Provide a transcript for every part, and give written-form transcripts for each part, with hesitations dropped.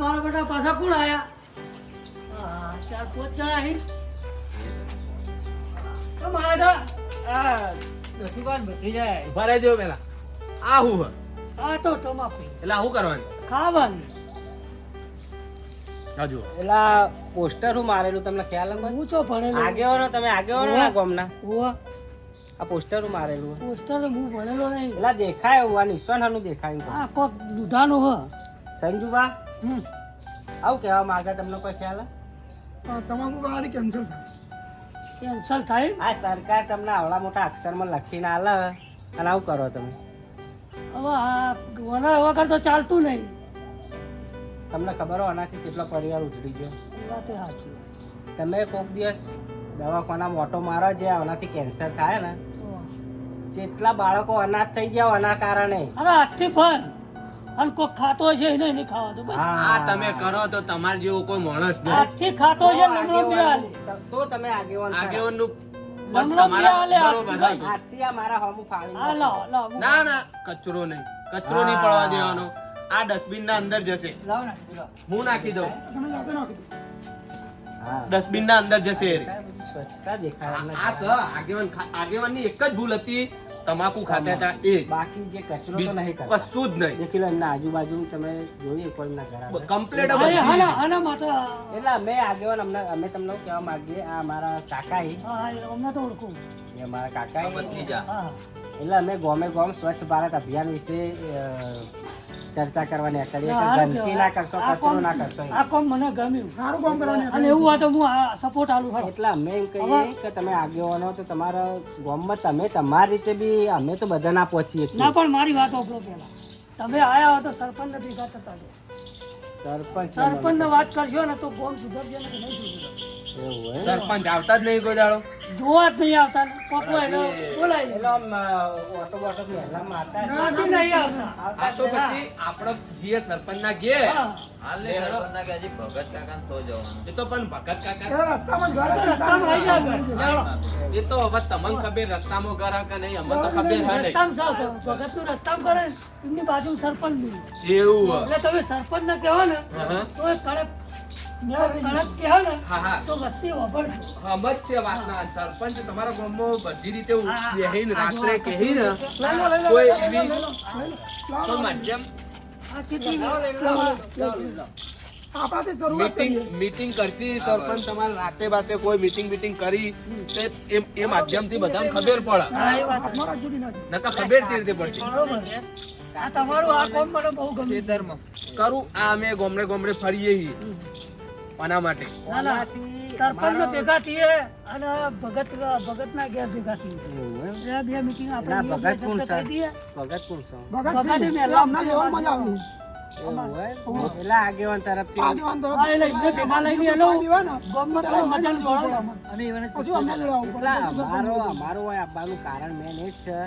મારા બેટા પાછા કોણ આયા? ચાર પાંચ જણા અહીં. કેમ આયા હતા? નસીબાન બધી જાય. ઉભા રહેજો પેલા. આ હું હે? આ તો તમાકુ એટલે શું કરવાનું? ખાવાનું. આ જુઓ. એલા પોસ્ટર હું મારેલું તમને ખ્યાલ હે? હું તો ભણેલો. આગેવાનો તમે આગેવાનો ના ગામના. ઓવા આ પોસ્ટર હું મારેલું. પોસ્ટર તો હું ભણેલો નહીં. એલા દેખાય એવું આ નિશાનનું દેખાય. આ કોક દુધાનું હ. સંજુબા આવું કહેવા માંગે તમને કોઈ ખ્યાલ હે? તમાકુ ખાવાથી કેન્સર થાય. કેન્સલ થાય. આ સરકાર તમને આવડા મોટા અક્ષરમાં લખીને આલે અને આવું કરો તમે. હવે આ વના વગર તો ચાલતું નહીં. તમને ખબર હોય આનાથી કેટલો પરિવાર ઉજળી ગયો? એ વાત એ સાચી. તમે કોઈક દિવસ દવાખાનામાં ઓટો મારો જે આનાથી કેન્સર થાય ને, જેટલા બાળકો અનાથ થઈ ગયા આના કારણે. અરે આજથી ફર અને કોક ખાતો છે એને નહીં ખાવા દો. આ તમે કરો તો તમાર જેવો કોઈ માણસ નહીં. આજથી ખાતો છે લમણો બે આલે. તો તમે આગેવાન છો. આગેવાનનું લમણો બે આલે. આજથી આ મારા હોમું ફાળી આ લાવ લાવ ના કચરો નહીં. કચરો નહીં પડવા દેવાનો. આ ડસ્ટબિન ના અંદર જશે. લાવ ને લાવ. હું નાખી દઉં. તમે જાતે નાખી દો. હા ડસ્ટબિન ના અંદર જશે એ. સ્વચ્છતા દેખાય એમને. આ આગેવાનની એક જ ભૂલ હતી. તમાકુ ખાતા હતા એ. બાકી જે કચરો તો નહીં કરતા. કશું જ નહીં. દેખી લો એમના આજુબાજુ તમે જોઈએ કોઈ એમના ઘર આગળ. કમ્પ્લેટ અરે આના માટે એટલે અમે આગેવાન અમે તમને કહેવા માંગીએ આ મારા કાકા હા અમને તો ઓળખું. એ મારા કાકા હા એટલે અમે ગોમે ગોમ સ્વચ્છ ભારત અભિયાન વિશે ચર્ચા કરવાની કરીએ કે ગંદકી ના કરશો, કચરો ના કરશો. આ કોમ મને ગમ્યું. સારું કામ કરવાની અને એવું હોય તો હું સપોર્ટ આલું ખરો. એટલે અમે એમ કહીએ કે તમે આગેવાનો તો તમારા ગામમાં તમે તમારી રીતે બી અમે તો બધા ના પહોંચીએ છીએ. ના પણ મારી વાત ઓપરો પેલા તમે આયા હો તો સરપંચ ને ભેગા થતા જો. સરપંચ ને વાત કરશો ને તો ગોમ સુધરશે ને કે નહીં સુધરે. એવું હોય. સરપંચ આવતા જ નહીં કોઈ દાડો. જોવા જ નહીં આવતા. કોકો એને બોલાય એટલે આમ ઓટો બોટો મહેલા મારતા નથી નહીં આવતા. આ તો પછી આપણે જીએ સરપંચ ના ઘેર. હા. એ તો પણ ભગત કાકા એ રસ્તામાં જ ઘર તો છે. રસ્તામાં આવી જાય ઘર. ચાલો. એ તો હવે તમને ખબર રસ્તામાં ઘર કે નહીં અમને તો ખબર હે નહીં. રસ્તામાં સાવ કરો. ભગતનું રસ્તામાં કરે ને, એમની બાજુ સરપંચ બી. એવું હે. એટલે તમે સરપંચ ને કહેવો ને હા. તો એ કડક કહેવો ને હા. તો વસ્તી વાપરજો. સમજ છે વાતના. સરપંચ તમારા ગામમાં બધી રીતે હા. બેહીને રાત્રે કહીને લઈ લો, લઈ લો, કોઈ લઈ લો, એવી લઈ લો. તો માધ્યમ આ ચીઠી આપણાથી શરૂઆત કરીએ. મીટિંગ કરશી સરપંચ તમારે રાતે બાતે કોઈ મીટિંગ કરી તો એ માધ્યમથી બધાને ખબર પડે. હા, એ વાત હાથમાં રાખજો નહીં. નકર ખબર ચી રીતે પડશે. બરોબર છે. આ તમારું આ કામ મને બહુ ગમ્યું. કરું આ અમે ગોમડે ફરીએ છીએ આના માટે. ના, ના. સરપંચ ને ભેગા થઈએ અને ભગત ના ઘેર ભેગા થઈએ. એવું એમ? બે બે meeting ના, આપણે ભગત કોણ કરી છે? દઈએ. ભગત કોણ છો? ભગત ભગત છે. મેં એ અમને લેવામાં જ આવ્યું. એવું હોય? એટલે આગેવાન તરફથી આગેવાન તરફ હા, એટલે એમને ભેગા લઈને એનો હોય ને, ગામમાં ત્યારે થોડો અમને મજાક જ જોડો. જોડો અમને. પછી અમને લડાવવું પડે. એટલે પછી સરપંચ અમારું હોય આવવાનું કારણ મેન એ જ છે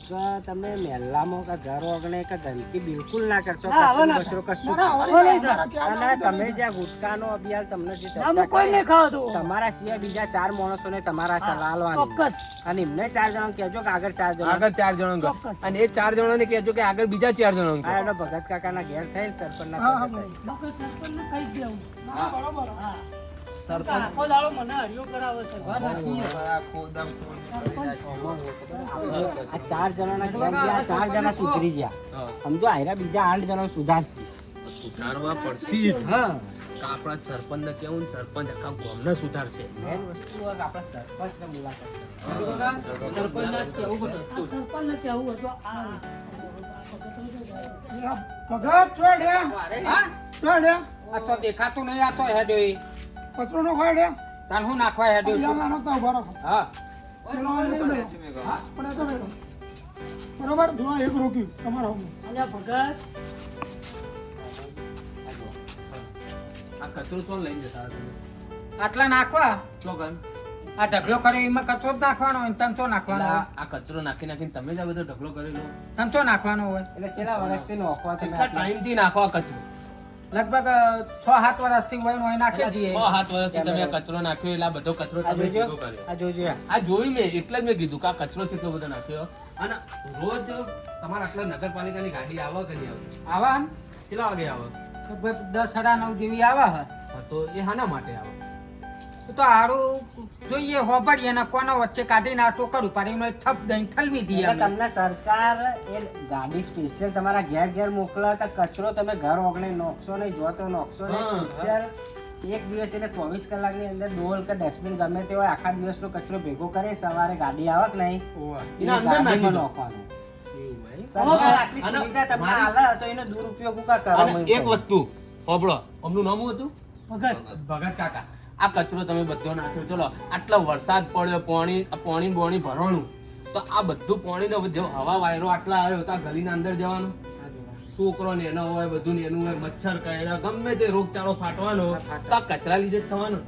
કે તમે મહેલામાં કે ઘર ઓગણે કે ગંદકી બિલકુલ ના કરશો. ના, હવે ના કચરો કશું ના, ના, હવે હવે નહીં અમારા ચાર અને જણા તમે જ્યાં ગુટકાનો અભિયાન તમને જે ના, ચર્ચા હું કોઈ કરી, નહીં ખાવતો. તમારા સિવાય બીજા 4 માણસોને તમારા સલાહ આલવાની. ચોક્કસ. અને એમને 4 જણા કહેજો કે આગળ 4 જણા આગળ 4 જણો ચોક્કસ. અને એ 4 જણાને કહેજો કે આગળ બીજા 4 જણો આ એનો ભગત કાકાના ઘેર થઈને સરપંચના હા, ઘરે હા, થાય. વખત સરપંચને કહી જ દેવું. ના, બરોબર. હા. સરપંચ આખો દાડો મને હરિયો કરાવે છે. આ 4 જણાના ઘેર જે આ 4 જણા સુધરી ગયા, સમજો આયરા બીજા 8 જણા સુધારશે. સુધારવા પડશે. હા, આપણા સરપંચને કેવું ને સરપંચ આખા ગામને સુધારશે. મેન વસ્તુ હોય કે આપણે સરપંચને મુલાકાત કરવી. સરપંચને કહેવું હતું. આ સરપંચને કહેવું હતું. આ એ ભગત છોડે. છોડે. આ તો દેખાતું નહીં. આ તો હેડ્યો ઈ. કચરો નો ખાડે. તાન હું નાખવા હેડ્યો છું. પેલા નાખતા ઉભા રાખો. હા પેલા વાળા નહીં મળે. પણ એ તો બેઠો. બરોબર જો આ એક રોક્યું તમારા હોમ. અને આ ભગત આ કચરો તો લઈને જતા હતા તમે? આટલા નાખવા ચોગન. આ ઢગલો કરે એમાં કચરો જ નાખવાનો હોય ને તને શું નાખવાનો હોય? આ કચરો નાખીને તમે જ આ બધો ઢગલો કરેલો. તને શું નાખવાનો હોય? એટલે છેલ્લા વર્ષથી નોખવા તમે કેટલા ટાઈમથી નાખો આ કચરો? લગભગ 6-7 વર્ષથી હોય ને હોય નાખી દઈએ. 6-7 વર્ષથી તમે આ કચરો નાખ્યો એટલે આ બધો કચરો આ તમે જોજો, ભેગો કર્યો. આ જોજો. આ જોયું મેં એટલે જ મેં કીધું કે આ કચરો કેટલો બધો નાખ્યો. અને રોજ તમારા આટલા નગરપાલિકાની ગાડી આવે કે નહીં આવે? આવા ને? કેટલા વાગે આવે? લગભગ 10-9:30 જેવી આવે હે હા, તો એ હાના માટે આવે તો હારું જોઈએ હોબડીએ ને કોનો વચ્ચે કાઢીને આ ટોકર ઉપાડીને થપ દઈને ઠલવી દઈએ એટલે અમે. તમને સરકાર એ ગાડી સ્પેશિયલ તમારા ઘેર ઘેર મોકલે કે કચરો તમે ઘર ઓગણે નોખશો નહીં, જો તો નોખશો નહીં. હા. સ્પેશિયલ એક દિવસ એટલે 24 કલાકની અંદર ડોલ કે ડસ્ટબિન ગમે તે હોય આખા દિવસનો કચરો ભેગો કરે, સવારે ગાડી આવે કે નહીં એના અંદર નાખી ગાડીમાં દો. નાખવાનો. એવું હોય. સરકાર આટલી અને સુવિધા તમને મારી- આલે તો એનો દુરુપયોગ કા કરો? અને એક વસ્તુ હોબળો, અમનું નામ શું હતું? ભગત ભગત કાકા. આ કચરો તમે બધો નાખ્યો, ચલો આટલો વરસાદ પડ્યો, પાણી બોણી ભરવાનું, તો આ બધું પાણી નો જો હવા વાયરો આટલા આવ્યો તો આ ગલીના અંદર જવાનું, છોકરો ને એનો હોય, બધું ને એનું હોય, મચ્છર કરડે, ગમે તે રોગચાળો ફાટવાનો, તો આ કચરા લીધે જ થવાનું.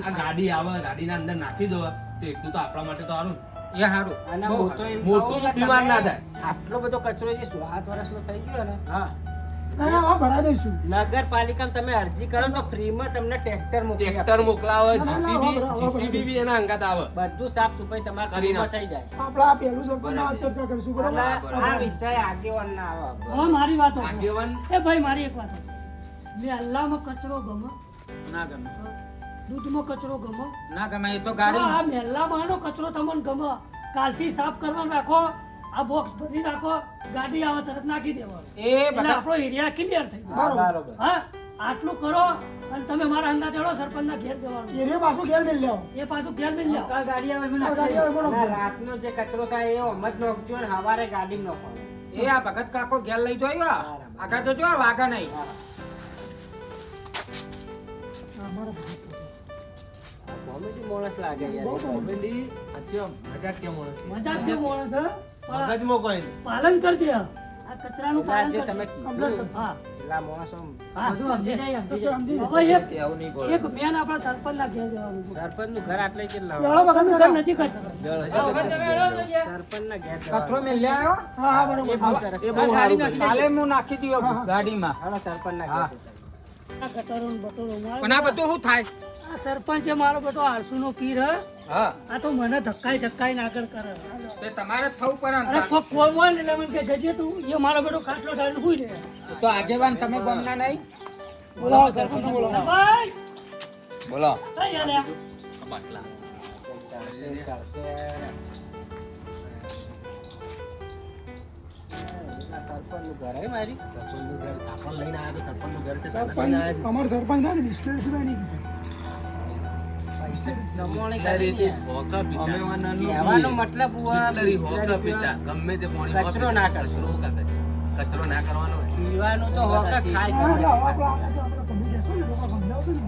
આ ગાડી આવે, ગાડીના અંદર નાખી દો તો એટલું તો આપણા માટે તો સારું. એ હારું. અને બહુ હું તો હારું. એમ મોટું કહું કે બીમાર તમે ના થાય. આટલો બધો કચરો જે 7 વર્ષનો થઈ ગયો ને, હા ના હા ભરાઈ દઈશું નગરપાલિકામાં તમે અરજી કરો તો ફ્રીમાં તમને ટ્રેક્ટર મોકલી આપે. ટ્રેક્ટર મોકલાવે, ના, ના, જીસીબી બી એના અંગાત આવે. બધું સાફ સફાઈ તમારે કરી ફ્રીમાં નાખો. થઈ જાય. આપણે આ પહેલું સરપંચ આ ચર્ચા કરીશું બરાબર એટલે આ વિષય આગેવાન ના આવે. હવે મારી વાતો કહો. આગેવાન એ ભાઈ મારી એક વાત મહેલામાં કચરો ગમે, ના ગમે દૂધમાં કચરો ગમે, ના ગમે એ તો આ ગાડી મહેલામાંનો કચરો તમને ગમે, કાલથી સાફ કરવાનું રાખો, આ બોક્સ ભરી રાખો, ગાડી આવે તરત નાખી દેવાનું, એ એટલે બધા આપણો એરિયા ક્લિયર થઈ જાય. હા, બરોબર. હા, આટલું કરો અને તમે મારા અંગા ચડો, સરપંચના ઘેર જવાનું, એરિયા પાછું ઘેર મેળ લેવો એ પાછું ઘેર મિલ જાવ. આ ગાડી આવે બોલો અને રાતનો જે કચરો થાય એ ઓમ જ નાખજો અને સવારે ગાડીમાં નાખવાનો. એ આ ભગત કાકો ઘેર લઈ જોયો આગળ તો જો વાગા નહીં આ કોમેડી માણસ લાગે યાર. બહુ કોમેડી અચ્છા મજાક કેમ મળે છે? મજાક જે માણસ છે, પણ મગજમાં કોઈ નહીં. પાલન કરજે, આ કચરાનું એટલે આ પાલન જે કરજે. તમે કમ્પ્લેટ કીધું, હા, એટલા માણસો હા, બધું સમજી જાય તો સમજી હવે એક મેન આપણા સરપંચના ઘેર જવાનું છે. સરપંચનું ઘર આટલે કેટલા લેવડો બગન ઘર કરો. નજીક જ છે. સરપંચના ઘેર કચરો મેં લે આવ્યો હા હા એ બરોબર બહુ સરસ. એ બહુ સારું કર્યું. કાલે હું નાખી દઉં હા, હા. ગાડીમાં હાલો સરપંચના હા. ઘેર. આ ગટરો ને બટરો મારે. પણ આ બધું શું થાય આ સરપંચ છે મારો બેટો આળસુનો પીર હે. હા આ તો મને ધક્કાઈ આગળ કરે. તે તમારે જ થવું પડે અરે ને. કોક કોમ હોય ને એટલે મને કે જજે તું, એ મારો બેટો ખાટલો ઢાળીને સૂઈ રહે. તો આગેવાન તમે ગમના નહીં બોલાવો સરપંચ બોલાવો સરપંચ! બોલો. કઈ આલ્યા? આ સરપંચનું ઘર હે મારી. સરપંચનું ઘર આપણને લઈને આવ્યા તો સરપંચનું ઘર છે. સરપંચ અમારો સરપંચ ના બિસ્લેટ સિવાય નહીં જમવાણી કઈ રીતે? કરીને. હોકા પીતા. કહેવાનો મતલબ હુઆ બિસ્લરી હોકા બિસ્લરી પીતા. ગમે તે પાણી કચરો ના કરવો. કચરો હોકા કરે. કચરો ના કરવાનો હોય. પીવાનું તો હોકા ખાય હા કરે. એટલે આપણે તમે કહેશો ને લોકો સમજાવશો ને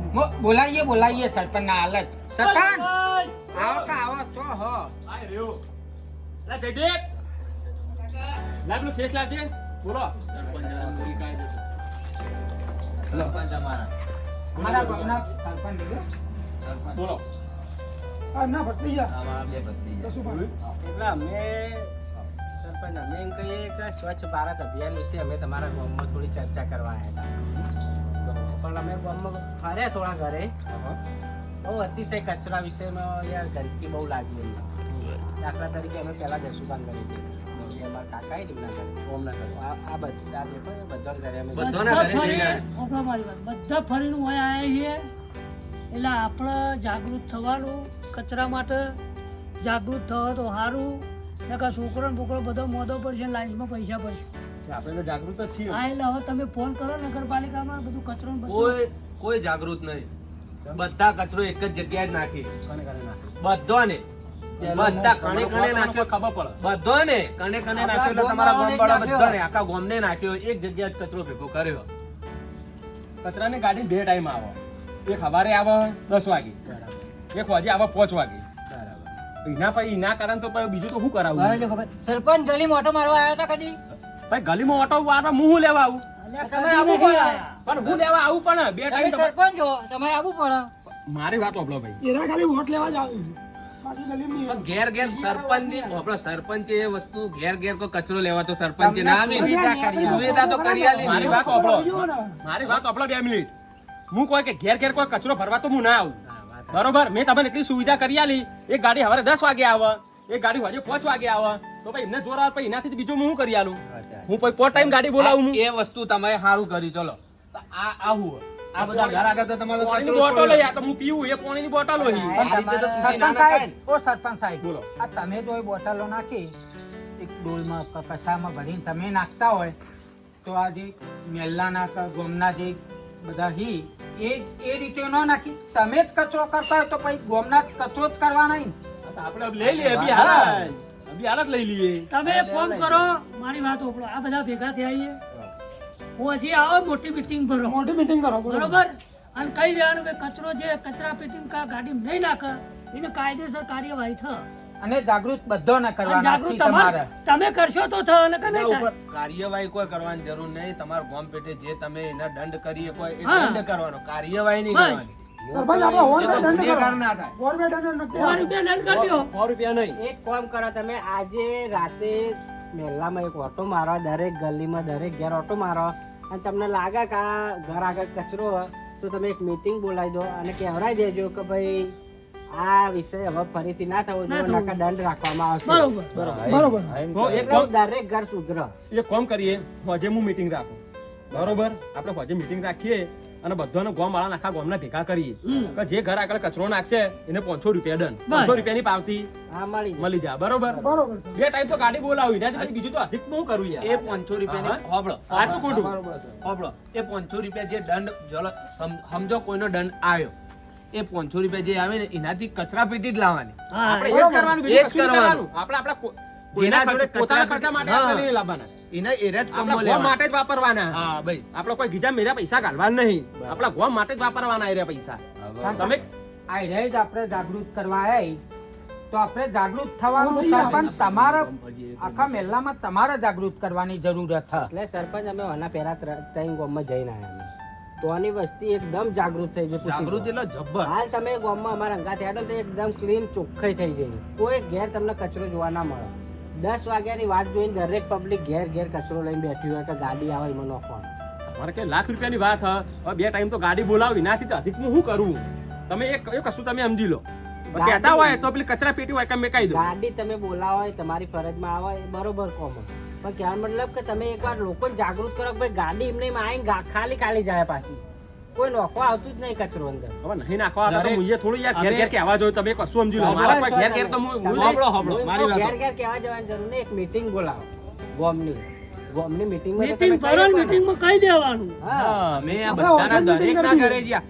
બોલાવીએ સરપંચ ના હાલત સરપંચ સરપંચ! આવો કે આવો ચો હો અમારા ગામના સરપંચ લીધો હા ના ભત્રીજા કશું પણ એટલે અમે સરપંચ અમે એમ કહીએ કે સ્વચ્છ ભારત અભિયાન વિશે અમે તમારા ગામમાં થોડી ચર્ચા કરવા આવ્યા હતા. પણ અમે ગામમાં ફર્યા થોડા ઘરે, બહુ અતિશય કચરા વિષયમાં યાર ગંદકી બહુ લાગી એમને. દાખલા તરીકે અમે પહેલા જસુભાન કરી હતી, અમારા કાકા એ તેમના ઘરે ઓમના ઘરે આ બધા દેખો એ બધા ઘરે અમે બધાના ઘરે જઈને આવ્યા. સાંભળો મારી વાત. બધા ફરીને હોય આયા છીએ એટલે આપણે જાગૃત થવાનું કચરા માટે. જાગૃત થવા તો સારું, નકર છોકરો ને બોકરો બધો મોદો પડશે, લાઈનમાં પૈસા પડશે. આપણે તો જાગૃત જ છીએ. હા, એટલે હવે તમે ફોન કરો નગરપાલિકામાં, બધું કચરો ને બધું. કોઈ જાગૃત નહીં. બધા કચરો એક જ જગ્યાએ જ નાખી. કોને કરે નાખે? બધાને બધા કણે કણે નાખ્યો. ખબર પડે. બધાને કણે કણે નાખ્યો એટલે તમારા ગામ વાળા બધાને આખા ગામને નાખ્યો. એક જગ્યાએ જ કચરો ભેગો કર્યો. કચરાની ગાડી બે ટાઈમ આવે. એક સવારે આવે 10 વાગે, એક વાગે આવે 5 વાગે. એના પછી એના કારણ તો પછી બીજું તો શું કરાવું? સરપંચ ગલી મોટો મારવા આવ્યા હતા કદી ભાઈ ગલીમાં ઓટો વાળા હું શું લેવા આવું? અલ્યા, તમે કદી આવું નહીં પડે. આયા. પણ હું લેવા આવું પણ બે તમે ટાઈમ સરપંચ છો તમારે આવવું પડે મારી વાત સાંભળો ભાઈ. એના ખાલી વોટ લેવા જ આવે છે બાકી ગલીમ નહીં પણ ઘેર ઘેર સરપંચ ની આપણો સરપંચ એ વસ્તુ ઘેર ઘેર કોઈ કચરો લેવા તો સરપંચ ના આવી. સુવિધા તો કરી આલી. મારી વાત સાંભળો. જુઓ ને. મારી વાત સાંભળો 2 મિનિટ. હું કોઈ કે ઘેર ઘેર કોઈ કચરો ભરવા તો હું ના આવું. બરોબર, મેં તમને એટલી સુવિધા કરી આલી. એક ગાડી સવારે 10 વાગે આવે, એક ગાડી હજુ 5 વાગે આવે, તો ભાઈ એમને જોર આવે પછી એનાથી બીજું હું કરી આલું? હું પછી પોટ ટાઈમ ગાડી બોલાવું હું. એ વસ્તુ તમે સારું કરી. ચલો આવું આ બધા ઘર આગળ તો તમારો પાણીની કચરો જ બોટલ પડ્યો. આ તો હું પીવું એ પાણીની બોટલ હોય આ રીતે તો સીધી ના સરપંચ નખાય સાહેબ, ને. ઓ સરપંચ સાહેબ, બોલો. આ તમે જો એ બોટલો નાખી એક ડોલમાં કસામાં ભરીને તમે નાખતા હોય તો આ જે મેલ્લાના ગોમના જે બધા હી એ રીતે ન નાખી તમે જ કચરો કરતા હોય તો પછી ગોમના કચરો જ કરવાના ને. આ તો આપણે લઈ લઈએ અભી હાલ જ લઈ લઈએ તમે એક કામ કરો, મારી વાત ઓપડો, આ બધા ભેગા થયા છીએ પછી આવો મોટી મીટિંગ ભરો, મોટી મીટિંગ કરો બરોબર. બરોબર, અને કહી દેવાનું કે કચરો જે કચરા પેટી ગાડી નહીં નાખે એને કાયદેસર કાર્યવાહી થાય. અને જાગૃત બધો ન અને કરવાના છે જાગૃત તમારે. તમે કરશો તો થાય અને કે એના નહીં ઉપર થાય. કાર્યવાહી કોઈ કરવાની જરૂર નહીં. તમારા ગામ પેટે જે તમે એના દંડ કરીએ કોઈ એ હા. દંડ કરવાનો, કાર્યવાહી નહીં બસ. કરવાની. સરપંચ આપણે વોર એ બે તો દંડ ગુનેગાર કરો. ના થાય. વોર બે દંડ નક્કી સો કરો. રૂપિયા દંડ કરી દો. 100 રૂપિયા નહીં એક કામ કરો તમે, આજે રાતે મહેલામાં એક ઓટો મારો, દરેક ગલીમાં દરેક ઘેર ઓટો મારો, અને તમને લાગે કે આ ઘર આગળ કચરો હોય તો તમે એક મીટિંગ બોલાવી દો અને કહેવડાવી દેજો કે ભાઈ આ વિષય હવે ફરીથી ના થવો ના જોઈએ, થવું નકર દંડ રાખવામાં આવશે. બરોબર. બરોબર. તો એક એટલે દરેક ઘર સુધરો. કામ કરીએ હોજે હું મીટિંગ રાખું બરોબર આપણે હોજે મીટિંગ રાખીએ અને બધાને ગામ વાળા આખા ગામના ભેગા કરીએ કે જે ઘર આગળ કચરો નાખશે એને 500 રૂપિયા દંડ, બસ. 500 રૂપિયાની પાવતી હા, મળી જશે. મળી જાય બરોબર. બરોબર છે. બે ટાઈમ તો ગાડી બોલાવી ને પછી બીજું તો અધિક હું કરું યાર એ 500 રૂપિયાની હોબળો, સાચું ખોટું હોબળો. એ 500 રૂપિયા જે દંડ ચલો સમજો કોઈનો દંડ આવ્યો, એ 500 રૂપિયા જે આવે ને એનાથી કચરા પેટી જ લાવવાની. હા, આપણે એ જ કરવાનું, બીજું એ જ કશું નહીં કરવાનું. કરવાનું. આપણે આપણા જેના જોડે પોતાના કચરા ખર્ચા માટે હા. આપણે નહીં લાવવાના. એના એરે જ આપણા કમો ગામ લેવાના. માટે જ વાપરવાના. હા ભાઈ. આપણે કોઈ બીજા મેરા પૈસા ઘાલવાના નહીં. આપણા ગામ માટે જ વાપરવાના એ રહ્યા પૈસા. તમે આ રહે જ આપણે જાગૃત કરવા આવ્યા તો આપણે જાગૃત થવાનું. હા, ભાઈ, સરપંચ તમારે આખા મહેલામાં તમારે જાગૃત કરવાની જરૂરત છે. એટલે સરપંચ અમે આના પહેલા 3 ગામમાં જઈને આવ્યા અમે. તો આની વસ્તી એકદમ જાગૃત થઈ ગઈ. જાગૃતિ એટલે જબ્બર. હાલ તમે ગામમાં અમારા અંગાથી હેડો તો એકદમ ક્લીન ચોખ્ખાઈ થઈ જાય. કોઈ ઘેર તમને કચરો જોવા ના મળે. 10 વાગ્યાની વાટ જોઈને દરેક પબ્લિક ઘેર ઘેર કચરો લઈને બેઠી હોય કે ગાડી આવે એમાં નાખવાનો. તમારે કે લાખ રૂપિયાની વાત હ હવે બે ટાઈમ તો ગાડી બોલાવી નાથી તો અધિક હું શું કરું તમે એક કશું તમે સમજી લો કહેતા હોય તો પેલી કચરા પેટી હોય કે મેં કહી દો ગાડી તમે બોલાવો એ તમારી ફરજમાં આવે એ બરોબર કોમન, પણ કહેવાનો મતલબ કે તમે એકવાર લોકોને જાગૃત કરો કે ભાઈ ગાડી એમને એમ આવીને ખાલી જાય પાછી, કોઈ નોખવા આવતું જ નહીં કચરો અંદર. હવે નહીં નાખવા આવતા તો દરેક- મુજે થોડું યાર ઘેર ઘેર કહેવા જોઈએ તમે કશું સમજી લો સાંભળો, મારા કોઈ ઘેર ઘેર તો હું સાંભળો, સાંભળો, મારી વાત ઘેર ઘેર કહેવા જવાની જરૂર નહીં, એક મીટિંગ બોલાવો ગામની મીટિંગમાં તો મીટિંગ તમે ભરો ને કહી મીટિંગમાં કહી દેવાનું. હા, અમે આ આપણે બધાના ઓર્ગન દરેક ના meeting ઘરે જ્યાં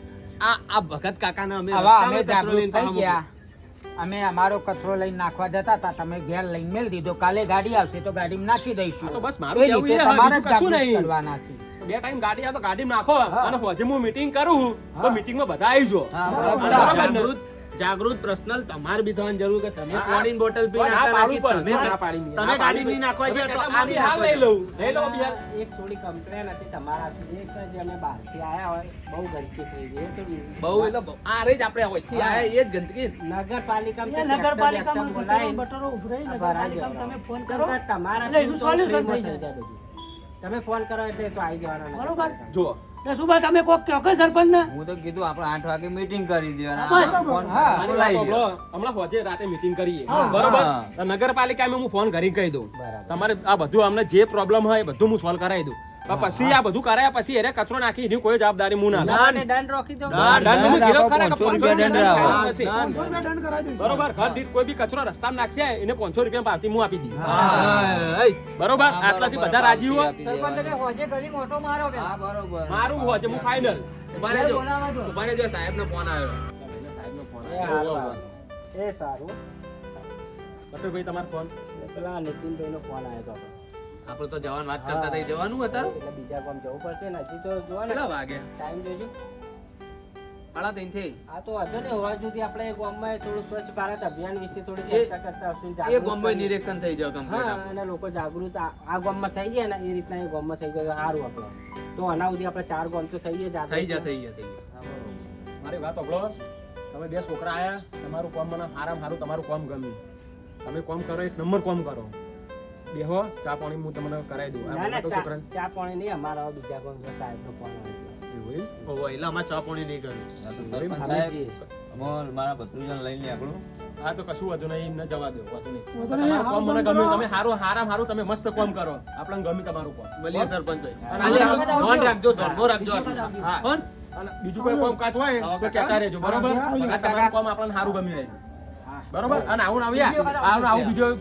આ ભગત કાકાના અમે હવે રસ્તામાં અમે કચરો જાગૃત લઈને થઈ પાછા ગયા. અમે અમારો કચરો લઈને નાખવા જતા હતા, તમે ઘેર લઈને મેલ દીધો, કાલે ગાડી આવશે તો ગાડીમાં નાખી દઈશું. હા તો બસ મારું એ કહેવું રીતે એ હે, તમારે જ બીજું કશું જાગૃત નહીં. કરવાના છે. બે ટાઈમ ગાડી આવે તો ગાડીમાં નાખો અને હોજે હું મીટિંગ કરું તો હા. મીટિંગમાં બધા આવી જો હા, અને બરાબર ને? જાગૃત પર્સનલ તમારે બી થવાની જરૂર કે તમે હા, પાણીની બોટલ પી ના નાખતા પાડું નાખી, પણ, તમે ના પાડી. તમે ગાડી નહીં નાખવા તમે ગયા તો કહેતા આ નહીં હાલ નાખવા લઈ લઉં લઈ લઉં બીજા એક થોડી કમ્પ્લેન હતી તમારાથી, એક જે અમે બહારથી આયા હોય બહુ ગંદકી થઈ ગઈ. એ તો બહુ એટલે બહુ. આ રહી જ આપણે હોયથી આયા એ જ ગંદકી. નગરપાલિકામાં એ નગરપાલિકામાં ટ્રેક્ટર બોલાવીને બટરો ઉભરાઈ, આ ભરાઈ નગરપાલિકામાં જવાનું. તમે ફોન કરો તમારા એટલે એનું solution થઈ થઈ જાય બધું. તમે ફોન કરો એટલે તો આવી જવાના બરોબર. જુઓ દસુભા તમે કોક કહો કે સરપંચ ને હું તો કીધું આપણે 8 વાગે મીટિંગ કરી બસ. દેવાના ફોન હા. મારી બોલાવી વાત દો. સાંભળો. હમણાં હોજે રાતે મીટિંગ કરીએ હા. બરોબર હા. તો નગરપાલિકામાં હું ફોન કરી કહી દઉં બરાબર. તમારે આ બધું અમને જે પ્રોબ્લેમ હોય એ બધું હું સોલ્વ કરાવી દઉં પણ પછી આ બધું કરાયા પછી એને કચરો નાખી એની કોઈ જવાબદારી હું ના લઉં. તમારે દંડ રોકી દો. દંડ હું ગીરો ખરા કે 500 રૂપિયા દંડ ખાવા રાખો. પછી. 500 રૂપિયા દંડ કરાવી દઈશું. બરોબર ઘર દીઠ કોઈ બી કચરો રસ્તામાં નાખશે એને 500 રૂપિયા પાવતી હું આપી દઈશ હા, એ. બરોબર આટલાથી બધા રાજી હો સરપંચ તમે હોજે ગલી મોટો મારો બે હા બરોબર મારું હોજે હું ફાઇનલ ઉભા રહેજો. બોલાવા દો. ઉભા રહેજો, સાહેબનો ફોન આવ્યો. એ હારું. એ સારું. ભાઈ તમારો ફોન પેલા નીતિનભાઈનો ફોન આવ્યો હતો. આપણે તો જવાનું વાત કરતા હતા, એ જવાનું અત્યારે? એટલે બીજા ગામ જવું પડશે ને, હજી તો જોવા ને કેટલા વાગે? ટાઈમ જોજો. 3:30 થઈ. આ તો વાંધો નહીં, હોવા સુધી આપણે ગામમાં થોડું સ્વચ્છ ભારત અભિયાન વિશે થોડી એ- ચર્ચા કરતા હશું, એ જાગૃત ગામમાં કરીએ. નિરીક્ષણ થઈ જાવ complete હા, આપણું. અને લોકો જાગૃત આ ગામમાં થઈ ગયા ને એ રીતના એ ગામમાં થઈ ગયું સારું આપણે. તો આના સુધી આપણે 4 ગામ તો થઈ ગયા થઈ જાગૃત. ગયા. મારી વાત સાંભળો તમે બે છોકરા આયા તમારું કામ મને હારામાં હારું તમારું કામ ગમ્યું તમે કામ કરો એક નંબર કામ કરો બેહો ચા પાણી હું તમને કરાવી દઉં આ ના ના મોટો ચા છોકરાને- ચા પાણી નહીં, અમારા હવે બીજા ગામ સાહેબનો ફોન આવ્યો. એવું એમ? ઓહો, એટલે આમાં ચા પાણી નહીં કર્યું. હા, તો સરપંચ આપણે સાહેબ છીએ. અમાર મારા ભત્રીજાને લઈને નીકળું. હા તો કશું વધુ નહીં, એમને જવા દો, વધુ નહીં. વધુ નહીં, તમારું કામ મને હારું ગમ્યું, કામ તમે હારામાં તમે મસ્ત કામ કરો, આપણને ગમ્યું તમારું કામ. બોલીએ સરપંચ અને ભાઈ આ- ધ્યાન રાખજો, ધર્મો રાખજો હા. પણ અને બીજું કોઈ કામ કાચ હોય તો કહેતા રહેજો, બરોબર? આ તમારું કામ આપણને સારું ગમ્યું છે. બરોબર? અને આવું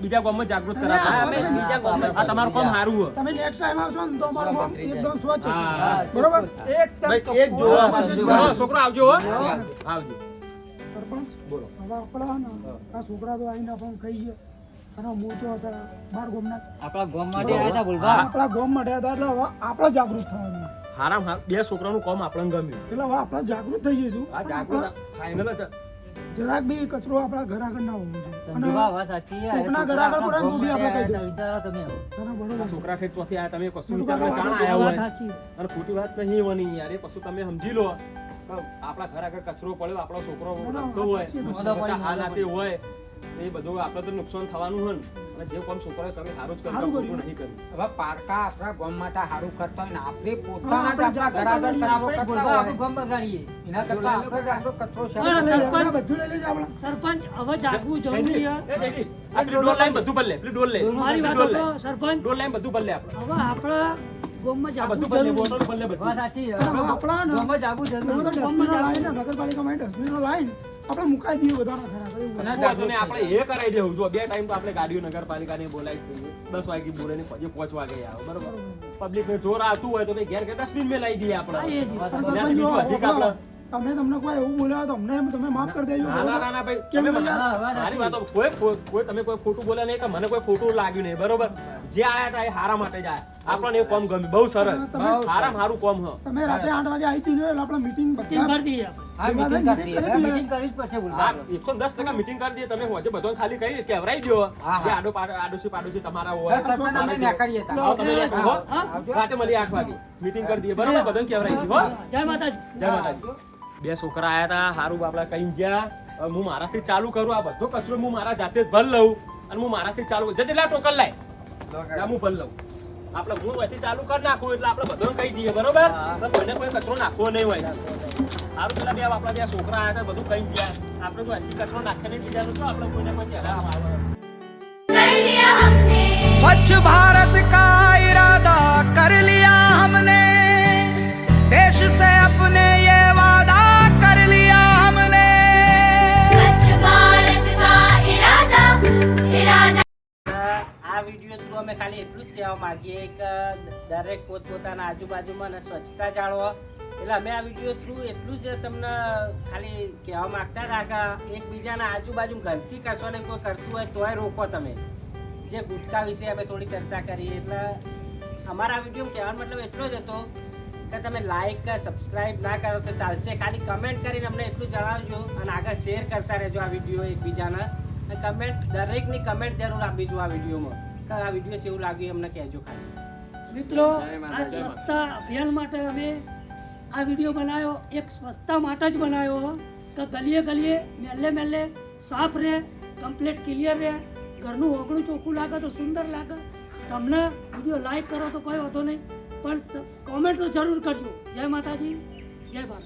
બીજા ગામમાં જાગૃત કરાવતા. અમે બીજા ગામમાં આ તમારું કામ સારું હોય. તમે નેક્સ્ટ ટાઈમ આવશો ને તો અમારું ગામ એકદમ સ્વચ્છ હશે. હા. બરોબર ભાઈ, એક જોવા છોકરો આવજો હો. આવજો. સરપંચ બોલો. હવે આપણા ને આ છોકરા તો આવીને આપણને કહી ગયા અને હું તો હતા બાર ગામના આપણા ગામ માટે આવ્યા હતા બોલવા. આપણા ગામ માટે હતા એટલે હવે આપણે જાગૃત થવાનું હારામાં હારું બે છોકરાનું કામ આપણને ગમ્યું. એટલે હવે આપણે જાગૃત થઈ જઈશું આ જાગૃત ફાઇનલ જ. જરાક બી કચરો આપણા ઘર આગળ ના હોવો જોઈએ અને સંજુભા વાત સાચી છે. કોકના ઘર આગળ પડે તો બી આપણે કહી દઈશું. વિચારો તમે હવે. ના, ના, આ બરોબર છોકરા ઠેક ચોથી આયા, તમે કશું બરોબર, વિચારવા જાણ વાત આયા વાત હોય. સાચી. અને ખોટી વાત નહીં હોવાની યાર, એ પછી તમે સમજી લો કે આપણા ઘર આગળ કચરો પડ્યો, આપણો છોકરો ના, ના, રમતો હોય, સાચી વાત. બચ્ચા હાલાતે હોય, એ બધું આપણે તો નુકસાન થવાનું હોય ને. અને જે કામ છોકરાએ તમે સારું જ સારું કર્યું, કર્યું. ખોટું નહીં કર્યું. હવે પારકા આપણા ગામ માટે સારું કરતા હોય ને આપણે પોતાના જ આપણે આપણા ઘર આગળ જાતે કચરો આપણે કરતા બોલવા હોય આપણું ગામ બગાડીએ. એના કરતા આપણે જ આપણો કચરો હા, શેર લઈ લે, સરપંચ. આપણે બધું લઈ લેજે આપણે સરપંચ હવે જાગવું જરૂરી જયદીપ, છે. એ જયદીપ, આ પેલી ડોલ લાઈન બધું બદલે, પેલી ડોલ લે, મારી વાત ડોલ લે. સાંભળો, સરપંચ. ડોલ લાઈન બધું બદલે આપણે. હવે આપણા ગામમાં આ જાગવું બધું બદલે, જરૂરી છે. બોટલ બદલે બધું. વાત સાચી છે. અને હવે આપણા ને ગામમાં જાગવું એમાં તો જરૂરી છે. ડસ્ટબિનો લાઈન ને નગરપાલિકામાં ડસ્ટબિનો લાઈન આપણે મુકાઈ દઈએ બધાના ઘર આગળ એવું અને વસ્તુ. વાંધો નહીં, આપણે એ કરાવી દેવું. જો બે ટાઈમ તો આપણે ગાડીઓ નગરપાલિકાને બોલાવી જ છીએ. 10 વાગે બોલાવીને પછી 5 વાગે આવે, બરોબર? પબ્લિક ને જોર આવતું હોય તો ભાઈ ઘેર ઘેર ડસ્ટબિન મેં લાવી દઈએ આપણે. હા, એ જ. અને ત્યાંથી સરપંચ બીજું જો, અધિક આપણે આપણે. તમે તમને કોઈ એવું બોલ્યા તો અમને તમે માફ કરી દેજો ના, ના, ના, ના, ભાઈ, કેમ તમે ભાઈ યાર? બધા- મારી વાતો કોઈ તમે કોઈ ખોટું બોલ્યા નહીં કે મને કોઈ ખોટું લાગ્યું નહીં, બરોબર? જે આયા હતા એ હારા માટે જ આયા. આપણને એ કામ ગમ્યું, બહુ સરસ, તમે- હારામાં હારું કામ હ. તમે રાતે 8 વાગે આવી જજો એટલે આપણે મીટિંગ મીટિંગ કરી દઈએ આપણે. હા મીટિંગ કરી દઈએ મીટિંગ કરવી જ પડશે બોલવા. હા, 110% મીટિંગ કરી દઈએ. તમે હોજે બધાને ખાલી કહી કેવરાઈ દો હા, જે હા. આડોશી પાડોશી તમારા બસ હોય. સરપંચ અમે નીકળીએ તા. આવો તમે ત્યાં કહો. હા? રાતે મળીએ 8 વાગે મીટિંગ કરી દઈએ, બરોબર? બધાને કેવરાઈ દઈએ, હો? જય માતાજી. જય માતાજી. બે છોકરા આયા હતા, હારું બાપડા કઈ ગયા. હવે હું મારાથી ચાલુ કરું, આ બધો કચરો હું મારા જાતે જ ભર લઉં અને હું મારાથી ચાલુ કરું. જેટલા ટોકન લાય ત્યાં હું ભર લઉં. આપણે હું અહીંથી ચાલુ કરી નાખું એટલે આપણે બધાને કહી દઈએ, બરોબર? તો કોઈને કોઈ કચરો નાખવો નહીં હોય. સારું, પેલા બે આપણા બે છોકરા આયા હતા, બધું કઈ ગયા. આપણે તો અહીંથી કચરો નાખે નહીં, બીજાનું શું આપણે કોઈને કોઈ હેરાન આવે. स्वच्छ भारत का इरादा कर लिया हमने, देश से अपने ये वादा कर लिया हमने। स्वच्छ भारत का इरादा આ વિડીયો થ્રુ અમે ખાલી એટલું જ કહેવા માંગીએ કે દરેક પોતપોતાના આજુબાજુમાં ને સ્વચ્છતા જાળવો. એટલે અમે આ વિડીયો થ્રુ એટલું જ તમને ખાલી કહેવા માંગતા હતા કે એકબીજાના આજુબાજુ ગંદકી કરશો ને કોઈ કરતું હોય તોય રોકો તમે. જે ગુટકા વિશે અમે થોડી ચર્ચા કરી એટલે અમારા વિડીયો કહેવાનો મતલબ એટલો જ હતો કે તમે લાઈક કે સબસ્ક્રાઇબ ના કરો તો ચાલશે, ખાલી કમેન્ટ કરીને અમને એટલું જણાવજો અને આગળ શેર કરતા રહેજો આ વિડીયો એકબીજાને. કમેન્ટ દરેકની કમેન્ટ જરૂર આપીજો આ વિડીયોમાં કે આ વિડીયો કેવું લાગ્યું અમને કહેજો ખાલી. મિત્રો આ સ્વચ્છતા અભિયાન માટે અમે આ વિડીયો બનાવ્યો, એક સ્વચ્છતા માટે જ બનાવ્યો કે ગલીએ ગલીએ મહેલે મહેલે સાફ રહે, કમ્પ્લીટ ક્લિયર રહે, ઘરનું ઓગણું ચોખ્ખું લાગે તો સુંદર લાગે. તમને વિડીયો લાઈક કરો તો કોઈ વાંધો નહીં, પણ કોમેન્ટ તો જરૂર કરજો. જય માતાજી, જય ભારત.